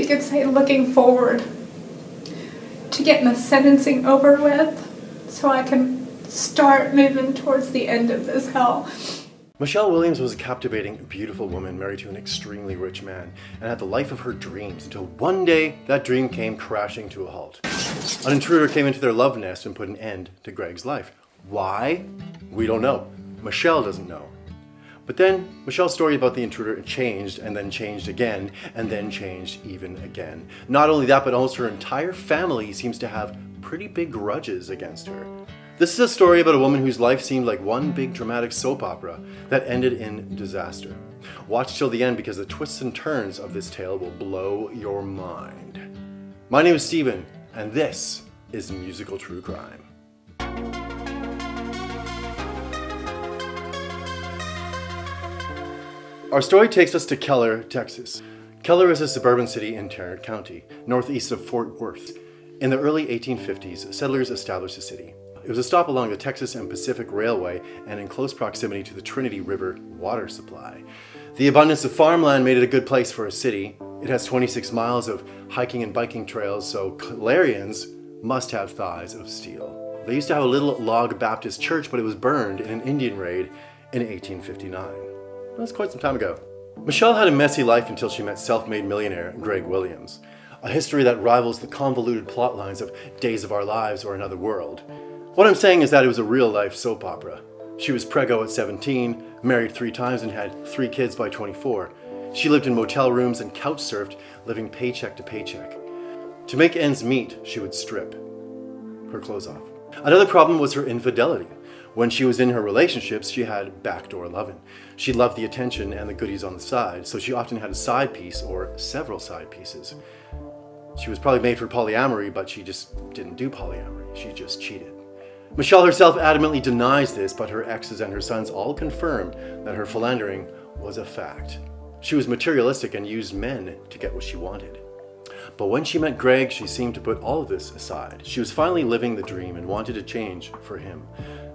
you could say, looking forward to getting the sentencing over with so I can start moving towards the end of this hell. Michelle Williams was a captivating, beautiful woman married to an extremely rich man and had the life of her dreams until one day that dream came crashing to a halt. An intruder came into their love nest and put an end to Greg's life. Why? We don't know. Michelle doesn't know. But then Michelle's story about the intruder changed and then changed again and then changed even again. Not only that, but almost her entire family seems to have pretty big grudges against her. This is a story about a woman whose life seemed like one big dramatic soap opera that ended in disaster. Watch till the end because the twists and turns of this tale will blow your mind. My name is Steven, and this is Musical True Crime. Our story takes us to Keller, Texas. Keller is a suburban city in Tarrant County, northeast of Fort Worth. In the early 1850s, settlers established the city. It was a stop along the Texas and Pacific Railway and in close proximity to the Trinity River water supply. The abundance of farmland made it a good place for a city. It has 26 miles of hiking and biking trails, so Kellerians must have thighs of steel. They used to have a little log Baptist church, but it was burned in an Indian raid in 1859. That's quite some time ago. Michelle had a messy life until she met self-made millionaire Greg Williams. A history that rivals the convoluted plot lines of Days of Our Lives or Another World. What I'm saying is that it was a real-life soap opera. She was preggo at 17, married 3 times, and had 3 kids by 24. She lived in motel rooms and couch surfed, living paycheck to paycheck. To make ends meet, she would strip her clothes off. Another problem was her infidelity. When she was in her relationships, she had backdoor loving. She loved the attention and the goodies on the side, so she often had a side piece or several side pieces. She was probably made for polyamory, but she just didn't do polyamory. She just cheated. Michelle herself adamantly denies this, but her exes and her sons all confirm that her philandering was a fact. She was materialistic and used men to get what she wanted. But when she met Greg, she seemed to put all of this aside. She was finally living the dream and wanted to change for him.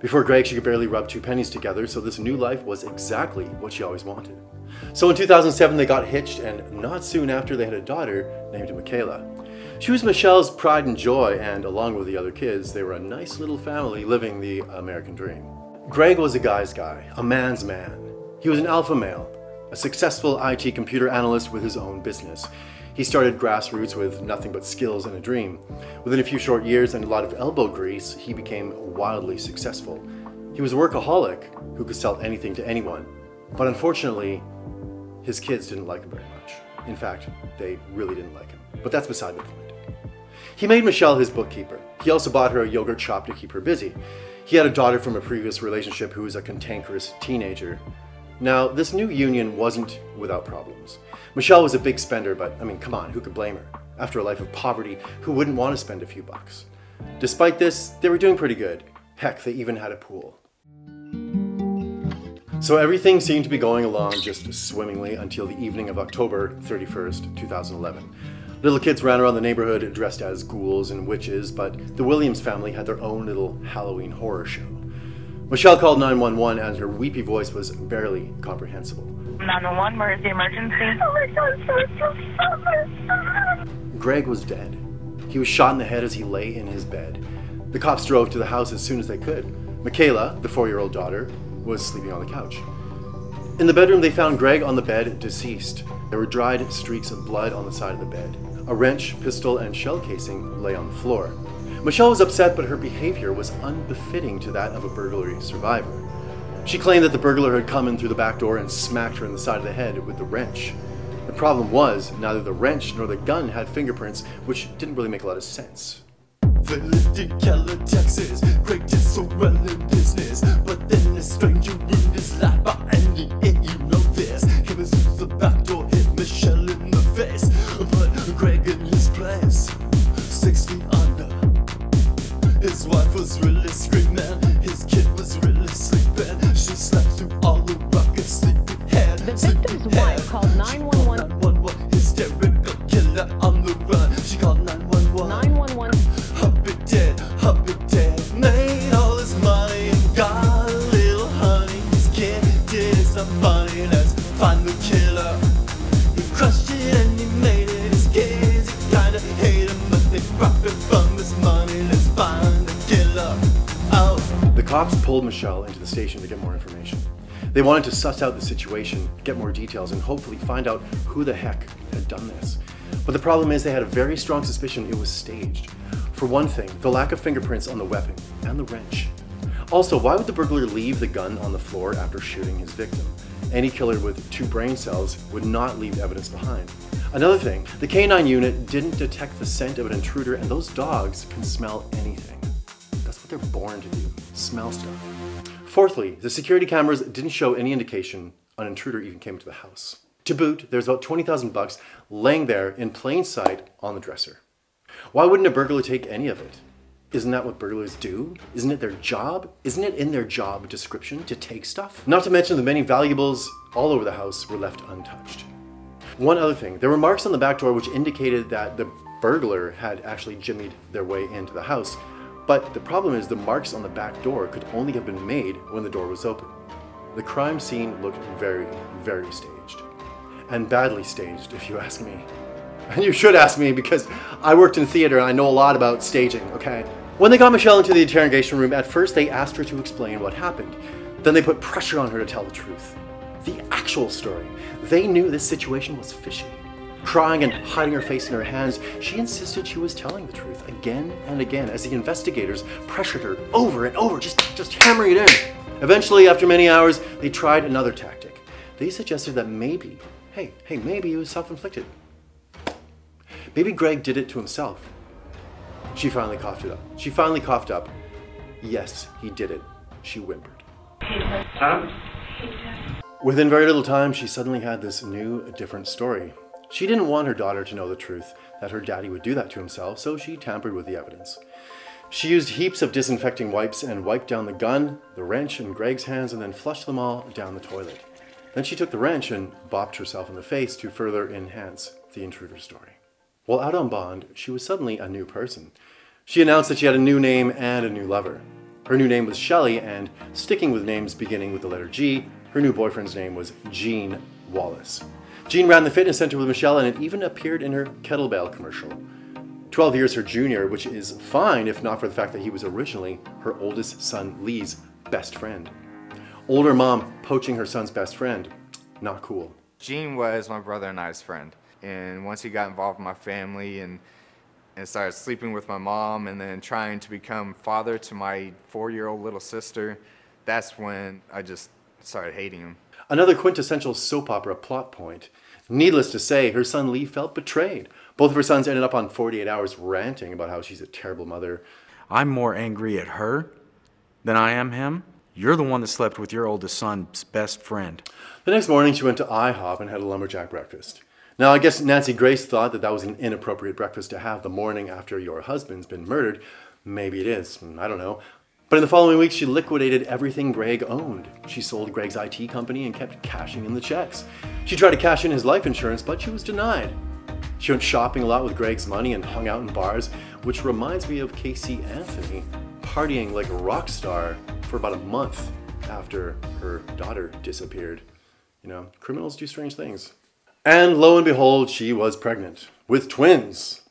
Before Greg, she could barely rub 2 pennies together, so this new life was exactly what she always wanted. So in 2007, they got hitched, and not soon after, they had a daughter named Michele. She was Michelle's pride and joy, and along with the other kids, they were a nice little family living the American dream. Greg was a guy's guy, a man's man. He was an alpha male, a successful IT computer analyst with his own business. He started grassroots with nothing but skills and a dream. Within a few short years and a lot of elbow grease, he became wildly successful. He was a workaholic who could sell anything to anyone. But unfortunately, his kids didn't like him very much. In fact, they really didn't like him. But that's beside the point. He made Michelle his bookkeeper. He also bought her a yogurt shop to keep her busy. He had a daughter from a previous relationship who was a cantankerous teenager. Now, this new union wasn't without problems. Michelle was a big spender, but I mean, come on, who could blame her? After a life of poverty, who wouldn't want to spend a few bucks? Despite this, they were doing pretty good. Heck, they even had a pool. So everything seemed to be going along just swimmingly until the evening of October 31st, 2011. Little kids ran around the neighborhood dressed as ghouls and witches, but the Williams family had their own little Halloween horror show. Michelle called 911 and her weepy voice was barely comprehensible. 911, where is the emergency? Oh my God, Greg was dead. He was shot in the head as he lay in his bed. The cops drove to the house as soon as they could. Michele, the 4-year-old daughter, was sleeping on the couch. In the bedroom, they found Greg on the bed, deceased. There were dried streaks of blood on the side of the bed. A wrench, pistol, and shell casing lay on the floor. Michelle was upset, but her behavior was unbefitting to that of a burglary survivor. She claimed that the burglar had come in through the back door and smacked her in the side of the head with the wrench. The problem was, neither the wrench nor the gun had fingerprints, which didn't really make a lot of sense. They lived in Keller, Texas. Greg did so well in business, but then a stranger ruined his life by ending it. You know this. Came in through the back door, hit Michelle in the face, but Greg in his place, 6 feet under. His wife was really screaming, his kid was really sleeping. She slept through all the ruckus, sleeping head. The victim's wife called 911. 911, hysterical killer on the run. She called 911. 911. Hubby dead, made all his money and got a little honey. His kid did, it's not funny, let's find the killer. He crushed it and he made it his kid. pulled Michele into the station to get more information. They wanted to suss out the situation, get more details, and hopefully find out who the heck had done this. But the problem is they had a very strong suspicion it was staged. For one thing, the lack of fingerprints on the weapon and the wrench. Also, why would the burglar leave the gun on the floor after shooting his victim? Any killer with 2 brain cells would not leave evidence behind. Another thing, the K9 unit didn't detect the scent of an intruder, and those dogs can smell anything. That's what they're born to do, smell stuff. Fourthly, the security cameras didn't show any indication an intruder even came to the house. To boot, there's about 20,000 bucks laying there in plain sight on the dresser. Why wouldn't a burglar take any of it? Isn't that what burglars do? Isn't it their job? Isn't it in their job description to take stuff? Not to mention the many valuables all over the house were left untouched. One other thing, there were marks on the back door which indicated that the burglar had actually jimmied their way into the house. But the problem is the marks on the back door could only have been made when the door was open. The crime scene looked very, very staged. And badly staged, if you ask me. And you should ask me, because I worked in theater and I know a lot about staging, okay? When they got Michele into the interrogation room, at first they asked her to explain what happened. Then they put pressure on her to tell the truth. The actual story. They knew this situation was fishy. Crying and hiding her face in her hands, she insisted she was telling the truth again and again as the investigators pressured her over and over, just hammering it in. Eventually, after many hours, they tried another tactic. They suggested that maybe, maybe it was self-inflicted. Maybe Greg did it to himself. She finally coughed up. Yes, he did it. She whimpered. Within very little time, she suddenly had this new, different story. She didn't want her daughter to know the truth, that her daddy would do that to himself, so she tampered with the evidence. She used heaps of disinfecting wipes and wiped down the gun, the wrench in Greg's hands, and then flushed them all down the toilet. Then she took the wrench and bopped herself in the face to further enhance the intruder story. While out on bond, she was suddenly a new person. She announced that she had a new name and a new lover. Her new name was Shelley, and sticking with names beginning with the letter G, her new boyfriend's name was Gene Wallace. Gene ran the fitness center with Michele, and it even appeared in her kettlebell commercial. 12 years her junior, which is fine if not for the fact that he was originally her oldest son Lee's best friend. Older mom poaching her son's best friend. Not cool. Gene was my brother and I's friend. And once he got involved in my family and started sleeping with my mom and then trying to become father to my 4-year-old little sister, that's when I just started hating him. Another quintessential soap opera plot point. Needless to say, her son Lee felt betrayed. Both of her sons ended up on 48 Hours ranting about how she's a terrible mother. I'm more angry at her than I am him. You're the one that slept with your oldest son's best friend. The next morning, she went to IHOP and had a lumberjack breakfast. Now, I guess Nancy Grace thought that was an inappropriate breakfast to have the morning after your husband's been murdered. Maybe it is, I don't know. But in the following week, she liquidated everything Greg owned. She sold Greg's IT company and kept cashing in the checks. She tried to cash in his life insurance, but she was denied. She went shopping a lot with Greg's money and hung out in bars, which reminds me of Casey Anthony partying like a rock star for about a month after her daughter disappeared. You know, criminals do strange things. And lo and behold, she was pregnant with twins.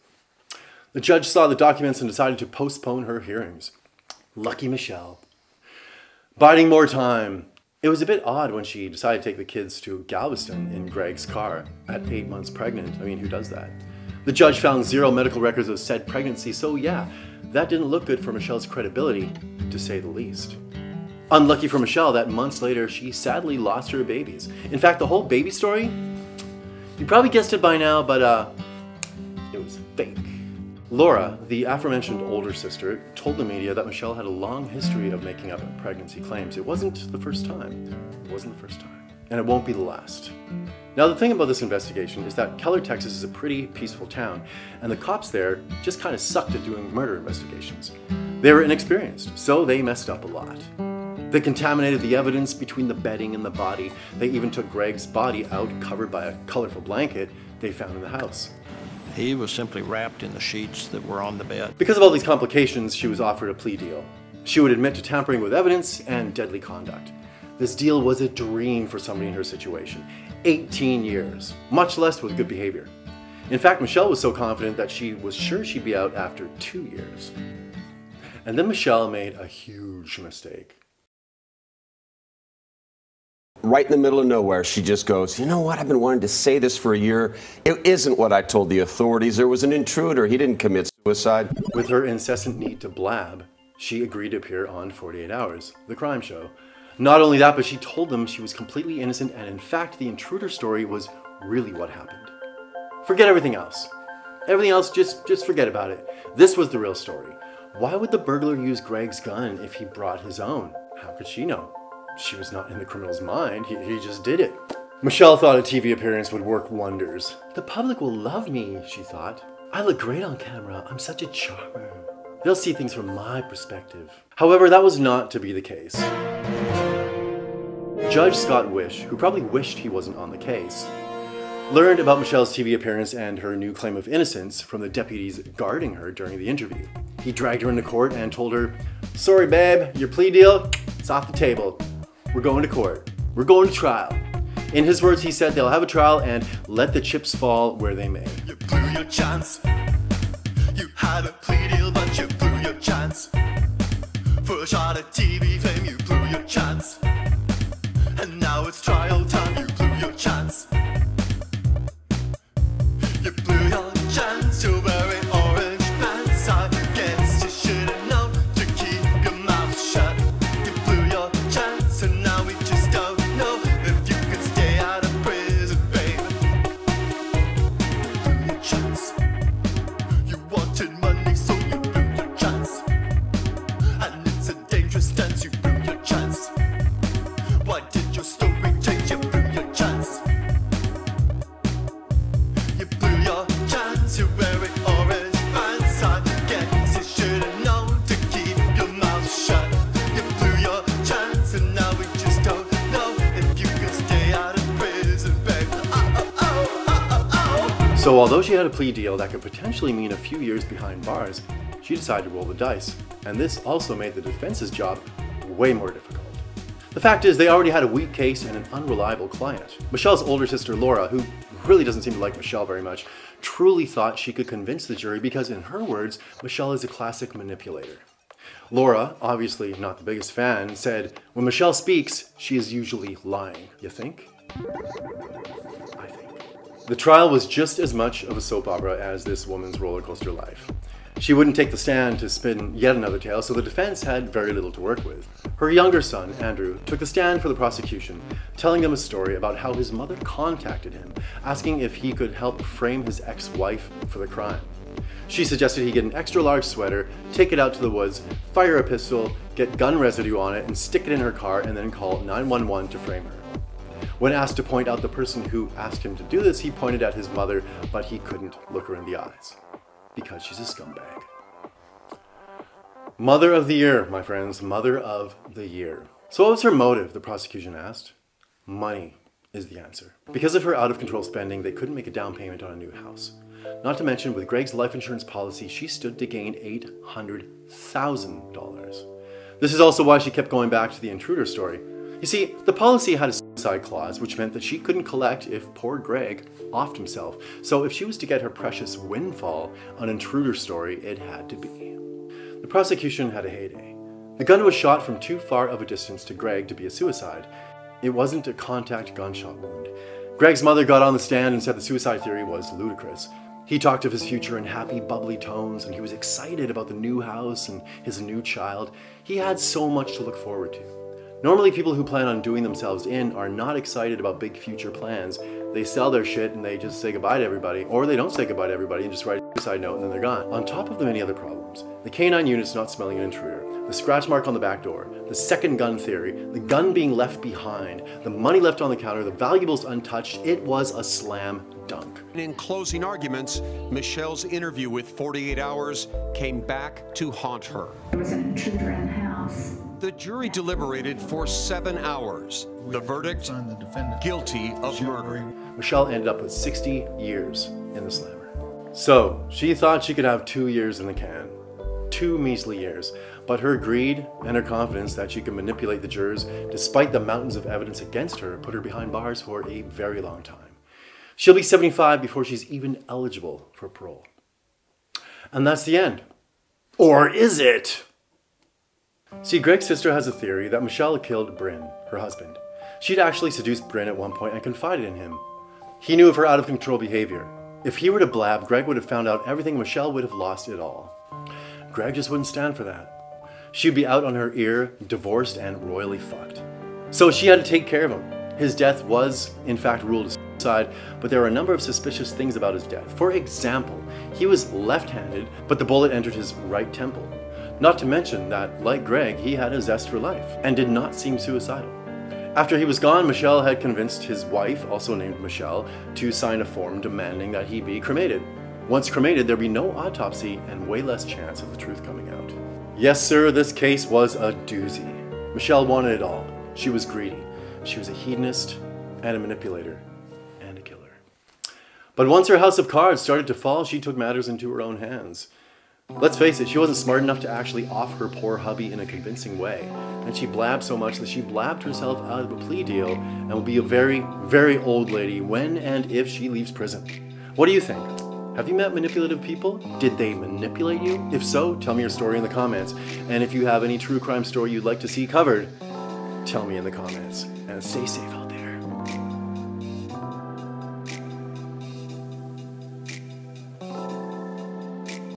The judge saw the documents and decided to postpone her hearings. Lucky Michele. Biding more time. It was a bit odd when she decided to take the kids to Galveston in Greg's car at 8 months pregnant. I mean, who does that? The judge found 0 medical records of said pregnancy, so yeah, that didn't look good for Michelle's credibility, to say the least. Unlucky for Michele that months later, she sadly lost her babies. In fact, the whole baby story, you probably guessed it by now, but it was fake. Laura, the aforementioned older sister, told the media that Michele had a long history of making up pregnancy claims. It wasn't the first time. It wasn't the first time. And it won't be the last. Now, the thing about this investigation is that Keller, Texas is a pretty peaceful town, and the cops there just kind of sucked at doing murder investigations. They were inexperienced, so they messed up a lot. They contaminated the evidence between the bedding and the body. They even took Greg's body out, covered by a colorful blanket they found in the house. He was simply wrapped in the sheets that were on the bed. Because of all these complications, she was offered a plea deal. She would admit to tampering with evidence and deadly conduct. This deal was a dream for somebody in her situation. 18 years, much less with good behavior. In fact, Michele was so confident that she was sure she'd be out after 2 years. And then Michele made a huge mistake. right in the middle of nowhere, she just goes, you know what, I've been wanting to say this for a year. It isn't what I told the authorities. There was an intruder. He didn't commit suicide. With her incessant need to blab, she agreed to appear on 48 Hours, the crime show. Not only that, but she told them she was completely innocent, and in fact, the intruder story was really what happened. Forget everything else. Everything else, just forget about it. This was the real story. Why would the burglar use Greg's gun if he brought his own? How could she know? She was not in the criminal's mind. He just did it. Michelle thought a TV appearance would work wonders. The public will love me, she thought. I look great on camera. I'm such a charmer. They'll see things from my perspective. However, that was not to be the case. Judge Scott Wish, who probably wished he wasn't on the case, learned about Michelle's TV appearance and her new claim of innocence from the deputies guarding her during the interview. He dragged her into court and told her, sorry babe, your plea deal, it's off the table. We're going to court. We're going to trial. In his words, he said they'll have a trial and let the chips fall where they may. You blew your chance. You had a plea deal, but you blew your chance. For a shot at TV fame, you blew your chance. And now it's trial time, you blew your chance. You blew your chance, you're wearing orange pants. I guess you should have known to keep your mouth shut. You blew your chance, and now we just don't know if you can stay out of prison, baby. You blew your chance. You wanted money, so you blew your chance. And it's a dangerous dance, you blew your chance. Why did your story change? You blew your chance. You blew your chance, you're wearing orange pants. I guess you should have known to keep your mouth shut. You blew your chance, and now we just don't know if you can stay out of prison, babe. So although she had a plea deal that could potentially mean a few years behind bars, she decided to roll the dice. And this also made the defense's job way more difficult. The fact is, they already had a weak case and an unreliable client. Michelle's older sister Laura, who really doesn't seem to like Michelle very much, truly thought she could convince the jury because, in her words, Michelle is a classic manipulator. Laura, obviously not the biggest fan, said, when Michelle speaks, she is usually lying. You think? I think. The trial was just as much of a soap opera as this woman's roller coaster life. She wouldn't take the stand to spin yet another tale, so the defense had very little to work with. Her younger son, Andrew, took the stand for the prosecution, telling them a story about how his mother contacted him, asking if he could help frame his ex-wife for the crime. She suggested he get an extra large sweater, take it out to the woods, fire a pistol, get gun residue on it, and stick it in her car, and then call 911 to frame her. When asked to point out the person who asked him to do this, he pointed at his mother, but he couldn't look her in the eyes. Because she's a scumbag. Mother of the year, my friends, mother of the year. So what was her motive, the prosecution asked? Money is the answer. Because of her out-of-control spending, they couldn't make a down payment on a new house. Not to mention, with Greg's life insurance policy, she stood to gain $800,000. This is also why she kept going back to the intruder story. You see, the policy had a suicide clause, which meant that she couldn't collect if poor Greg offed himself. So if she was to get her precious windfall, an intruder story, it had to be. The prosecution had a heyday. The gun was shot from too far of a distance to Greg to be a suicide. It wasn't a contact gunshot wound. Greg's mother got on the stand and said the suicide theory was ludicrous. He talked of his future in happy, bubbly tones, and he was excited about the new house and his new child. He had so much to look forward to. Normally, people who plan on doing themselves in are not excited about big future plans. They sell their shit and they just say goodbye to everybody, or they don't say goodbye to everybody and just write a suicide note and then they're gone. On top of the many other problems, the K9 unit's not smelling an intruder, the scratch mark on the back door, the second gun theory, the gun being left behind, the money left on the counter, the valuables untouched, it was a slam dunk. In closing arguments, Michelle's interview with 48 Hours came back to haunt her. There was an intruder in the house. The jury deliberated for 7 hours. The verdict, guilty of murder. Michelle ended up with 60 years in the slammer. So, she thought she could have 2 years in the can. 2 measly years. But her greed and her confidence that she could manipulate the jurors, despite the mountains of evidence against her, put her behind bars for a very long time. She'll be 75 before she's even eligible for parole. And that's the end. Or is it? See, Greg's sister has a theory that Michelle killed Bryn, her husband. She'd actually seduced Bryn at one point and confided in him. He knew of her out-of-control behavior. If he were to blab, Greg would have found out everything. Michele would have lost it all. Greg just wouldn't stand for that. She'd be out on her ear, divorced and royally fucked. So she had to take care of him. His death was, in fact, ruled a suicide, but there are a number of suspicious things about his death. For example, he was left-handed, but the bullet entered his right temple. Not to mention that, like Greg, he had a zest for life and did not seem suicidal. After he was gone, Michel had convinced his wife, also named Michele, to sign a form demanding that he be cremated. Once cremated, there'd be no autopsy and way less chance of the truth coming out. Yes, sir, this case was a doozy. Michele wanted it all. She was greedy. She was a hedonist and a manipulator and a killer. But once her house of cards started to fall, she took matters into her own hands. Let's face it, she wasn't smart enough to actually off her poor hubby in a convincing way. And she blabbed so much that she blabbed herself out of a plea deal and will be a very, very old lady when and if she leaves prison. What do you think? Have you met manipulative people? Did they manipulate you? If so, tell me your story in the comments. And if you have any true crime story you'd like to see covered, tell me in the comments. And stay safe out there.